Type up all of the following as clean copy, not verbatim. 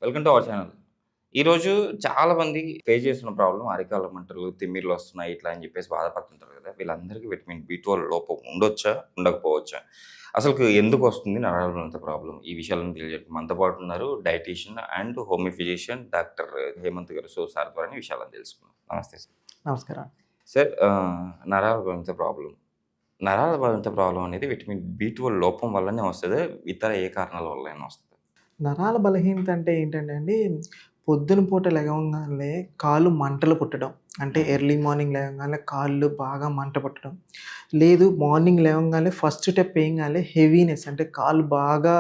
Welcome to our channel. ఈరోజు చాలామంది face చేస్తున్న ప్రాబ్లమ్ అరికాళ్ళ మంటలు, తిమ్మిర్లు వస్తున్నాయి ఇట్లా అని చెప్పేసి బాధపడుతుంటారు కదా! వీళ్ళందరికీ విటమిన్ బి12 లోపం ఉండొచ్చా? ఉండకపోవచ్చా? అసలుకు ఎందుకు వస్తుంది నరాల బలహీనత ప్రాబ్లమ్? ఈ విషయాలను తెలియజేయడానికి మనతో పాటు ఉన్నారు dietitian and homeo physician doctor Hemanth గారు. సో, సార్ ద్వారా ఈ విషయాలను తెలుసుకుందాం. నమస్తే సార్. నమస్కారం. సార్ నరాల బలహీనత ప్రాబ్లమ్. నరాల బలహీనత ప్రాబ్లమ్ అనేది విటమిన్ బి12 లోపం వల్లనే వస్తదా? ఇతర ఏ కారణాల వల్లైనా వస్తదా? నరాల బలహీనత అంటే ఏంటంటే అండి, పొద్దున పూట లెగవంగానే కాళ్ళు మంటలు పుట్టడం. అంటే ఎర్లీ మార్నింగ్ లేవగానే కాళ్ళు బాగా మంట పుట్టడం. లేదు మార్నింగ్ లేవగానే ఫస్ట్ స్టెప్ ఏయంగానే హెవీనెస్ అంటే కాళ్ళు బాగా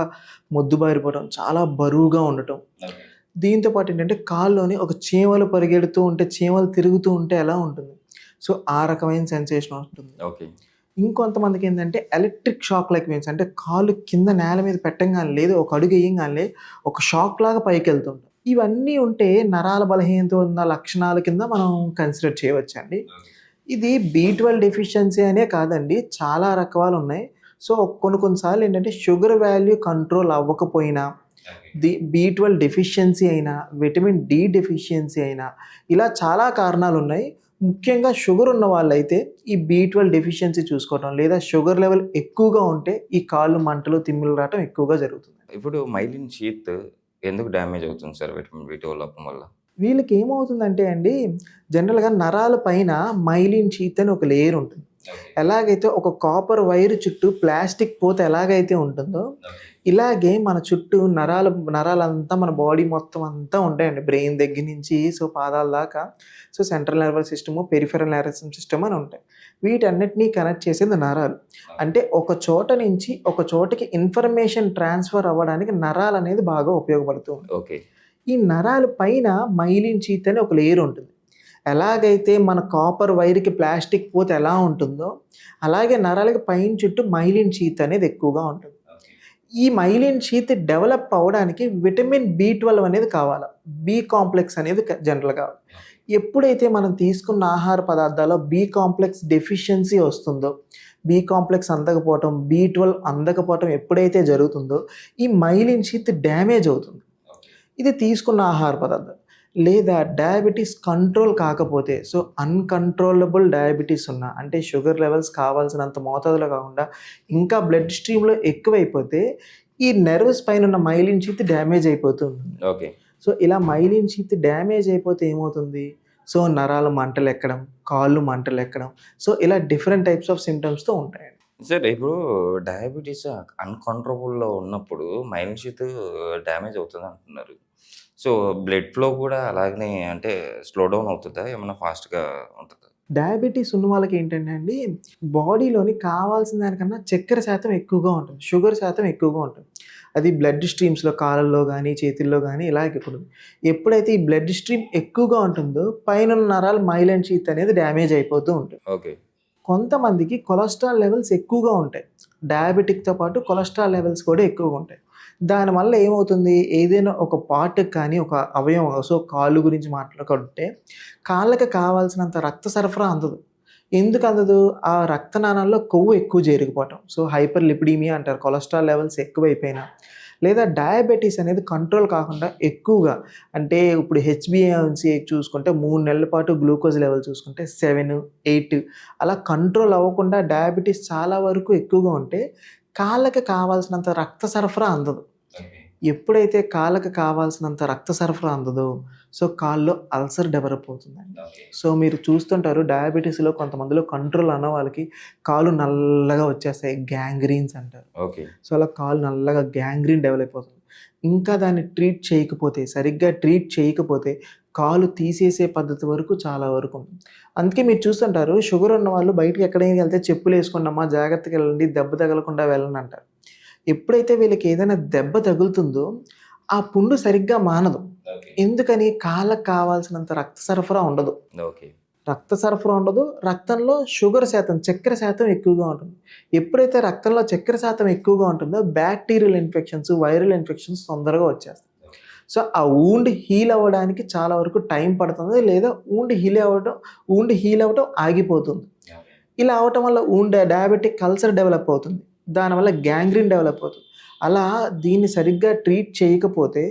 మొద్దుబారిపోవడం, చాలా బరువుగా ఉండటం. దీంతో పాటు ఏంటంటే కాళ్ళలోని ఒక చీమలు పరిగెడుతూ ఉంటే, చీమలు తిరుగుతూ ఉంటే ఎలా ఉంటుంది. సో, ఆ రకమైన సెన్సేషన్ వస్తుంది. ఓకే. ఇంకొంతమందికి ఏంటంటే ఎలక్ట్రిక్ షాక్ లైక్ వేవ్స్ అంటే కాళ్ళు కింద నేల మీద పెట్టంగానే లేదు ఒక అడుగు వేయంగానే ఒక షాక్ లాగా పైకి వెళ్తుంటాం. ఇవన్నీ ఉంటే నరాల బలహీనత ఉన్న లక్షణాల కింద మనం కన్సిడర్ చేయవచ్చండి. ఇది బి12 డెఫిషియన్సీ అనే కాదండి, చాలా రకాలు ఉన్నాయి. సో, కొన్నిసార్లు ఏంటంటే షుగర్ వాల్యూ కంట్రోల్ అవ్వకపోయినా, బి12 డెఫిషియన్సీ అయినా, విటమిన్ డి డెఫిషియన్సీ అయినా, ఇలా చాలా కారణాలు ఉన్నాయి. ముఖ్యంగా షుగర్ ఉన్న వాళ్ళైతే ఈ బి12 డెఫిషియన్సీ చూసుకోవటం, లేదా షుగర్ లెవెల్ ఎక్కువగా ఉంటే ఈ కాళ్ళు మంటలు, తిమ్మిర్లు రావటం ఎక్కువగా జరుగుతుంది. ఇప్పుడు మైలిన్ షీత్ ఎందుకు డ్యామేజ్ అవుతుంది సార్ విటమిన్ బి12 లోపం వల్ల? వీళ్ళకి ఏమవుతుందంటే అండి, జనరల్‌గా నరాల పైన మైలిన్ షీత్ అని ఒక లేయర్ ఉంటుంది. ఎలాగైతే ఒక కాపర్ వైర్ చుట్టూ ప్లాస్టిక్ పూత ఎలాగైతే ఉంటుందో, ఇలాగే మన చుట్టూ నరాలంతా మన బాడీ మొత్తం అంతా ఉంటాయండి. బ్రెయిన్ దగ్గర నుంచి పాదాల దాకా. So, central nervous system, peripheral nervous system అని ఉంటాయి. వీటన్నిటిని కనెక్ట్ చేసేది నరాలు. అంటే ఒక చోట నుంచి ఒక చోటకి ఇన్ఫర్మేషన్ ట్రాన్స్ఫర్ అవ్వడానికి నరాలు అనేది బాగా ఉపయోగపడుతుంది. ఓకే. ఈ నరాల పైన మైలిన్ షీత్ అని ఒక లేయర్ ఉంటుంది. ఎలాగైతే మన కాపర్ వైర్‌కి ప్లాస్టిక్ పూత ఎలా ఉంటుందో, అలాగే నరాలకి పైన చుట్టూ మైలిన్ షీత్ అనేది ఎక్కువగా ఉంటుంది. ఈ మైలిన్ షీత్ డెవలప్ అవ్వడానికి విటమిన్ బి12 అనేది కావాలి. బి కాంప్లెక్స్ అనేది జనరల్‌గా ఎప్పుడైతే మనం తీసుకున్న ఆహార పదార్థాల్లో బి కాంప్లెక్స్ డెఫిషియన్సీ వస్తుందో, బి కాంప్లెక్స్ అందకపోవటం, బి12 అందకపోవటం ఎప్పుడైతే జరుగుతుందో, ఈ మైలిన్ షీత్ డ్యామేజ్ అవుతుంది. ఇది తీసుకున్న ఆహార పదార్థాలు. లేదా డయాబెటీస్ కంట్రోల్ కాకపోతే, సో అన్‌కంట్రోలబుల్ డయాబెటీస్ ఉన్న, అంటే షుగర్ లెవెల్స్ కావాల్సినంత మోతాదులో కాకుండా ఇంకా బ్లడ్ స్ట్రీమ్‌లో ఎక్కువైపోతే ఈ నెర్వ్స్ పైన ఉన్న మైలిన్ షీత్ డ్యామేజ్ అయిపోతుంది. ఓకే. సో, ఇలా మైలిన్ షీత్ డ్యామేజ్ అయిపోతే ఏమవుతుంది? సో, నరాల మంటలెక్కడం, కాళ్ళు మంటలెక్కడం, సో ఇలా డిఫరెంట్ టైప్స్ ఆఫ్ సింప్టమ్స్‌తో ఉంటాయండి. సార్ ఇప్పుడు డయాబెటీస్ అన్‌కంట్రోలబుల్‌లో ఉన్నప్పుడు మైలిన్ షీత్ డ్యామేజ్ అవుతుంది అంటున్నారు. సో, బ్లడ్ ఫ్లో కూడా అలాగనే అంటే స్లో డౌన్ అవుతదా? ఏమన్నా ఫాస్ట్‌గా ఉంటదా? డయాబెటీస్ ఉన్న వాళ్ళకి ఏంటంటే అండి, బాడీలోని కావాల్సిన దానికన్నా చక్కెర శాతం ఎక్కువగా ఉంటుంది. షుగర్ శాతం ఎక్కువగా ఉంటుంది. అది బ్లడ్ స్ట్రీమ్స్‌లో కాళ్ళల్లో గానీ, చేతుల్లో గానీ ఇలాగ ఉంటుంది. ఎప్పుడైతే ఈ బ్లడ్ స్ట్రీమ్ ఎక్కువగా ఉంటుందో పైనున్న నరాలు మైలిన్ షీత్ అనేది డ్యామేజ్ అయిపోతూ ఉంటుంది. ఓకే. కొంతమందికి కొలెస్ట్రాల్ లెవెల్స్ ఎక్కువగా ఉంటాయి. డయాబెటిక్‌తో పాటు కొలెస్ట్రాల్ లెవెల్స్ కూడా ఎక్కువగా ఉంటాయి. దానివల్ల ఏమవుతుంది, ఏదైనా ఒక పార్ట్‌కి కానీ, ఒక అవయవం, సో కాళ్ళు గురించి మాట్లాడుకుంటే కాళ్ళకి కావాల్సినంత రక్త సరఫరా అందదు. ఎందుకు అందదు? ఆ రక్తనాళాల్లో కొవ్వు ఎక్కువ చేరుకుపోవటం. సో హైపర్ లిపిడీమియా అంటారు. కొలెస్ట్రాల్ లెవెల్స్ ఎక్కువైపోయినా, లేదా డయాబెటీస్ అనేది కంట్రోల్ కాకుండా ఎక్కువగా, అంటే ఇప్పుడు హెచ్‌బీఏవన్సీ చూసుకుంటే 3 నెలల పాటు గ్లూకోజ్ లెవెల్ చూసుకుంటే 7, 8 అలా కంట్రోల్ అవ్వకుండా డయాబెటీస్ చాలా వరకు ఎక్కువగా ఉంటే కాళ్ళకి కావాల్సినంత రక్త సరఫరా అందదు. ఎప్పుడైతే కాళ్ళకి కావాల్సినంత రక్త సరఫరా అందదో, సో కాళ్ళలో అల్సర్ డెవలప్ అవుతుందండి. సో మీరు చూస్తుంటారు డయాబెటీస్‌లో కొంతమందిలో కంట్రోల్ అన్న వాళ్ళకి కాళ్ళు నల్లగా వచ్చేస్తాయి. గ్యాంగ్రీన్స్ అంటారు. ఓకే. సో అలా కాళ్ళు నల్లగా గ్యాంగ్రీన్ డెవలప్ అవుతుంది. ఇంకా దాన్ని సరిగ్గా ట్రీట్ చేయకపోతే కాలు తీసేసే పద్ధతి వరకు చాలా వరకు ఉంటుంది. అందుకే మీరు చూస్తుంటారు షుగర్ ఉన్న వాళ్ళు బయటకి ఎక్కడికి వెళ్తే చెప్పులు వేసుకోండమ్మా, జాగ్రత్తగా వెళ్ళండి, దెబ్బ తగలకుండా వెళ్ళండి అంటారు. ఎప్పుడైతే వీళ్ళకి ఏదైనా దెబ్బ తగులుతుందో ఆ పుండు సరిగ్గా మానదు. ఎందుకని? కాళ్ళకి కావాల్సినంత రక్త సరఫరా ఉండదు. ఓకే. రక్త సరఫరా ఉండదు. రక్తంలో షుగర్ శాతం, చక్కెర శాతం ఎక్కువగా ఉంటుంది. ఎప్పుడైతే రక్తంలో చక్కెర శాతం ఎక్కువగా ఉంటుందో బ్యాక్టీరియల్ ఇన్ఫెక్షన్స్, వైరల్ ఇన్ఫెక్షన్స్ తొందరగా వచ్చేస్తాయి. సో ఆ వూండ్ హీల్ అవ్వడానికి చాలా వరకు టైం పడుతుంది, లేదా వూండ్ హీల్ అవ్వటం ఆగిపోతుంది. ఇలా అవటం వల్ల డయాబెటిక్ అల్సర్ డెవలప్ అవుతుంది. దానివల్ల గ్యాంగ్రీన్ డెవలప్ అవుతుంది. అలా దీన్ని సరిగ్గా ట్రీట్ చేయకపోతే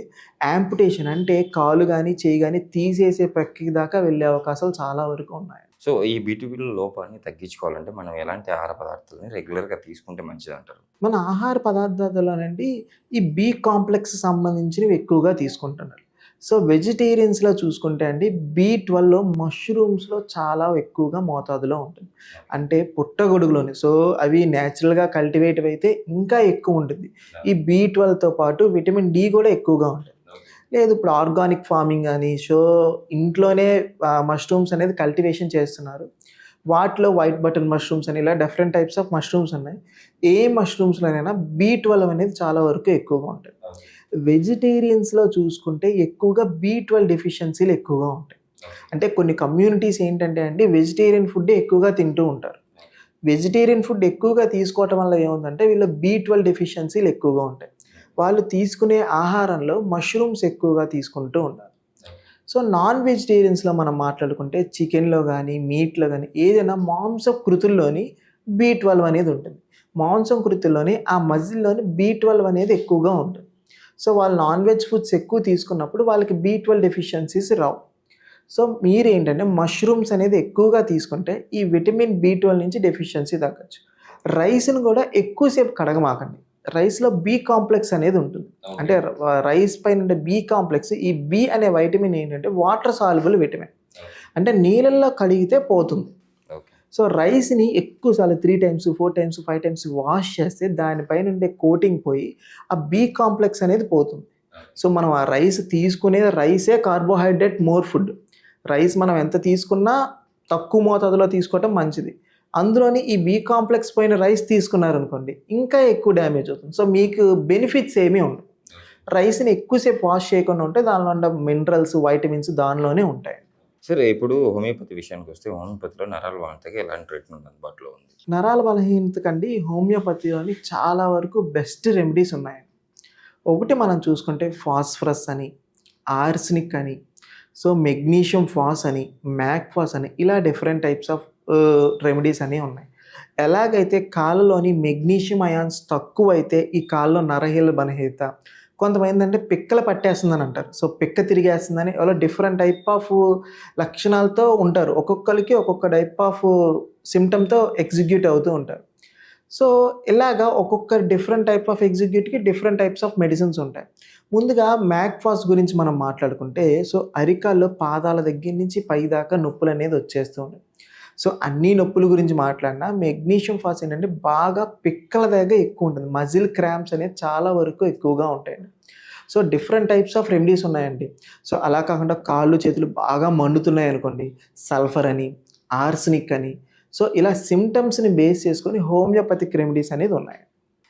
యాంపుటేషన్ అంటే కాలు గానీ, చెయ్యి గానీ తీసేసే ప్రక్రియ దాకా వెళ్ళే అవకాశాలు చాలా వరకు ఉన్నాయి. సో ఈ బి12 లోపాన్ని తగ్గించుకోవాలంటే మనం ఎలాంటి ఆహార పదార్థాలని రెగ్యులర్‌గా తీసుకుంటే మంచిదంటారు? మన ఆహార పదార్థాలనండి ఈ బి కాంప్లెక్స్ సంబంధించినవి ఎక్కువగా తీసుకుంటున్నారు. సో వెజిటేరియన్స్‌లో చూసుకుంటే అండి బి12 మష్రూమ్స్‌లో చాలా ఎక్కువగా మోతాదులో ఉంటుంది. అంటే పుట్టగొడుగులోని సో అవి నేచురల్‌గా కల్టివేటివ్ అయితే ఇంకా ఎక్కువ ఉంటుంది. ఈ బి12తో పాటు విటమిన్ డి కూడా ఎక్కువగా ఉంటుంది. లేదు ఇప్పుడు ఆర్గానిక్ ఫార్మింగ్ అని సో ఇంట్లోనే మష్రూమ్స్ అనేది కల్టివేషన్ చేస్తున్నారు. వాటిలో వైట్ బటన్ మష్రూమ్స్ అని ఇలా డిఫరెంట్ టైప్స్ ఆఫ్ మష్రూమ్స్ ఉన్నాయి. ఏ మష్రూమ్స్‌లోనైనా బి12 అనేది చాలా వరకు ఎక్కువగా ఉంటుంది. వెజిటేరియన్స్‌లో చూసుకుంటే ఎక్కువగా బి12 డెఫిషియన్సీలు ఎక్కువగా ఉంటాయి. అంటే కొన్ని కమ్యూనిటీస్ ఏంటంటే అండి వెజిటేరియన్ ఫుడ్డే ఎక్కువగా తింటూ ఉంటారు. వెజిటేరియన్ ఫుడ్ ఎక్కువగా తీసుకోవటం వల్ల ఏముందంటే వీళ్ళ బి12 డెఫిషియన్సీలు ఎక్కువగా ఉంటాయి. వాళ్ళు తీసుకునే ఆహారంలో మష్రూమ్స్ ఎక్కువగా తీసుకుంటూ ఉండాలి. సో నాన్ వెజిటేరియన్స్‌లో మనం మాట్లాడుకుంటే చికెన్‌లో గానీ, మీట్‌లో గానీ ఏదైనా మాంసపు కృతుల్లోని బి12 అనేది ఉంటుంది. మాంసం కృతుల్లోని ఆ మజిల్‌లోని బి12 అనేది ఎక్కువగా ఉంటుంది. సో వాళ్ళు నాన్ వెజ్ ఫుడ్స్ ఎక్కువ తీసుకున్నప్పుడు వాళ్ళకి బి12 డెఫిషియన్సీస్ రావు. సో మీరేంటంటే మష్రూమ్స్ అనేది ఎక్కువగా తీసుకుంటే ఈ విటమిన్ బి12 నుంచి డెఫిషియన్సీ తగ్గొచ్చు. రైస్‌ని కూడా ఎక్కువ సేపు కడగమాకండి. రైస్‌లో బి కాంప్లెక్స్ అనేది ఉంటుంది. అంటే రైస్ పైన ఉండే బి కాంప్లెక్స్ ఈ బి అనే వైటమిన్ ఏంటంటే వాటర్ సాల్యుబుల్ విటమిన్. అంటే నీళ్ళల్లో కడిగితే పోతుంది. ఓకే. సో రైస్‌ని ఎక్కువ సార్లు 3 టైమ్స్, 4 టైమ్స్, 5 టైమ్స్ వాష్ చేస్తే దానిపైన ఉండే కోటింగ్ పోయి ఆ బి కాంప్లెక్స్ అనేది పోతుంది. సో మనం ఆ రైస్ తీసుకునేది రైసే కార్బోహైడ్రేట్ మోర్ ఫుడ్. రైస్ మనం ఎంత తీసుకున్నా తక్కువ మోతాదులో తీసుకోవటం మంచిది. అందులోని ఈ బి కాంప్లెక్స్ పోయిన రైస్ తీసుకున్నారనుకోండి ఇంకా ఎక్కువ డ్యామేజ్ అవుతుంది. సో మీకు బెనిఫిట్స్ ఏమీ ఉండవు. రైస్‌ని ఎక్కువసేపు వాష్ చేయకుండా ఉంటే దానిలో ఉండే మినరల్స్, వైటమిన్స్ దానిలోనే ఉంటాయి. సరే ఇప్పుడు హోమియోపతి విషయానికొస్తే హోమియోపతిలో నరాల బలహీనతకి ఎలాంటి ట్రీట్మెంట్ అందుబాటులో ఉంది? నరాల బలహీనతకండి హోమియోపతిలోని చాలా వరకు బెస్ట్ రెమెడీస్ ఉన్నాయండి. ఒకటి మనం చూసుకుంటే ఫాస్ఫరస్ అని, ఆర్సెనిక్ అని, సో మెగ్నీషియం ఫాస్ అని, మ్యాగ్ఫాస్ అని ఇలా డిఫరెంట్ టైప్స్ ఆఫ్ రెమెడీస్ అనేవి ఉన్నాయి. ఎలాగైతే కాళ్ళలోని మెగ్నీషియం అయాన్స్ తక్కువైతే ఈ కాళ్ళలో నరహీల బలహీనత, కొంతమంది అంటే పిక్కలు పట్టేస్తుందని అంటారు. సో పిక్క తిరిగేస్తుందని అలా డిఫరెంట్ టైప్ ఆఫ్ లక్షణాలతో ఉంటారు. ఒక్కొక్కరికి ఒక్కొక్క టైప్ ఆఫ్ సిమ్టమ్‌తో ఎగ్జిక్యూట్ అవుతూ ఉంటారు. సో ఇలాగా ఒక్కొక్క డిఫరెంట్ టైప్ ఆఫ్ ఎగ్జిక్యూట్‌కి డిఫరెంట్ టైప్స్ ఆఫ్ మెడిసిన్స్ ఉంటాయి. ముందుగా మ్యాగ్ఫాస్ గురించి మనం మాట్లాడుకుంటే సో అరికాల్లో పాదాల దగ్గర నుంచి పై దాకా నొప్పులనేది వచ్చేస్తూ ఉంటాయి. సో అన్ని నొప్పుల గురించి మాట్లాడినా మెగ్నీషియం ఫాస్ ఏంటంటే బాగా పిక్కల దగ్గర ఎక్కువ ఉంటుంది. మజిల్ క్రాంప్స్ అనేది చాలా వరకు ఎక్కువగా ఉంటాయండి. So different types of remedies ఉన్నాయండి. సో అలా కాకుండా కాళ్ళు చేతులు బాగా మండుతున్నాయి అనుకోండి సల్ఫర్ అని, ఆర్సెనిక్ అని సో ఇలా సిమ్టమ్స్‌ని బేస్ చేసుకొని హోమియోపతిక్ రెమెడీస్ అనేది ఉన్నాయి.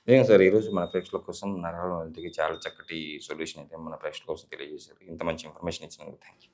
నిజంగా సార్ ఈరోజు మన ప్రేక్షకుల కోసం నరాల బలహీనతకి చాలా చక్కటి సొల్యూషన్ అయితే మన ప్రేక్షకుల కోసం తెలియజేశారు. ఇంత మంచి ఇన్ఫర్మేషన్ ఇచ్చినందుకు థాంక్ యూ.